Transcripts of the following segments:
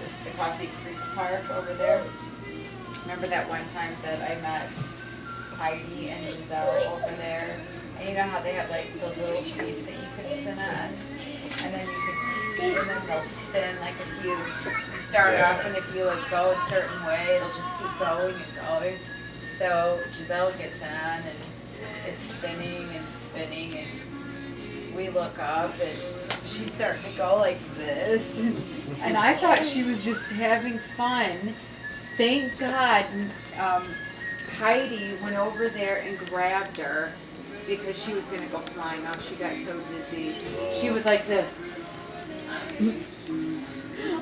the Coffee Creek Park over there. Remember that one time that I met Heidi and Giselle over there? And you know how they have like those little seats that you could sit on? And then you could, and then they'll spin, like if you start off and if you like go a certain way, it'll just keep going and going. So Giselle gets on and it's spinning and spinning and we look up and she's starting to go like this. And I thought she was just having fun. Thank God Heidi went over there and grabbed her because she was going to go flying off. She got so dizzy. She was like this.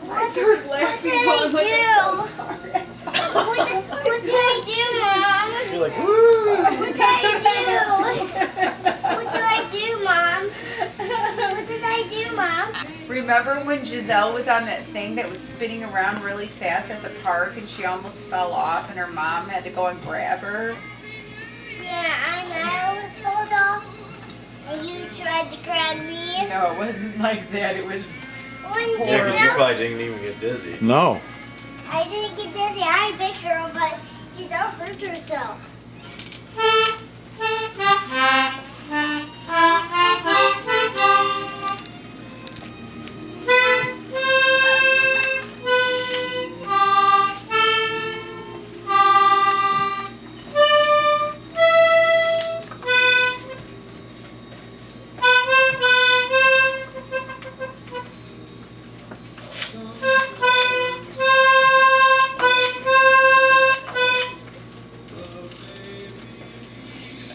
I started laughing. What did I do? What did I do, Mom? You're like, woo! What did I do? What did I do, Mom? What did I do, Mom? Remember when Giselle was on that thing that was spinning around really fast at the park and she almost fell off and her mom had to go and grab her? Yeah, and I was pulled off, and you tried to grab me. No, it wasn't like that. It was When Yeah, because you Giselle, probably didn't even get dizzy. No. I didn't get dizzy. I picked her up, but Giselle hurt herself.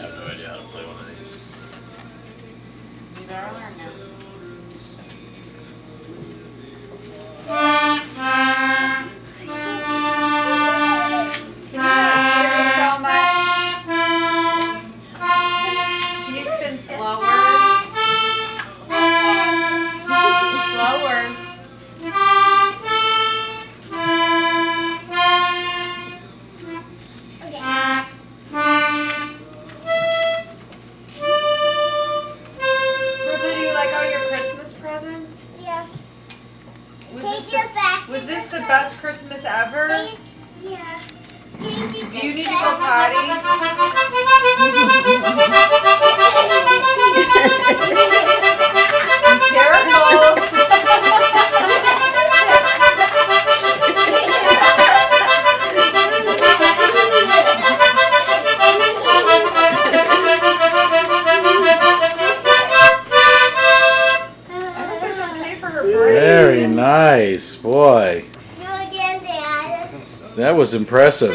I have no idea how to play one of these. Neither are now. So much. Can you spin slower? Slower. Okay. Brooklyn, do you like all your Christmas presents? Yeah. Was Can this you do it fast? Was this the best Christmas ever? Yeah. Can you Do you need this to go fast? potty? Be careful. Pay for her break. Very nice, boy. Do it again, Dad. That was impressive.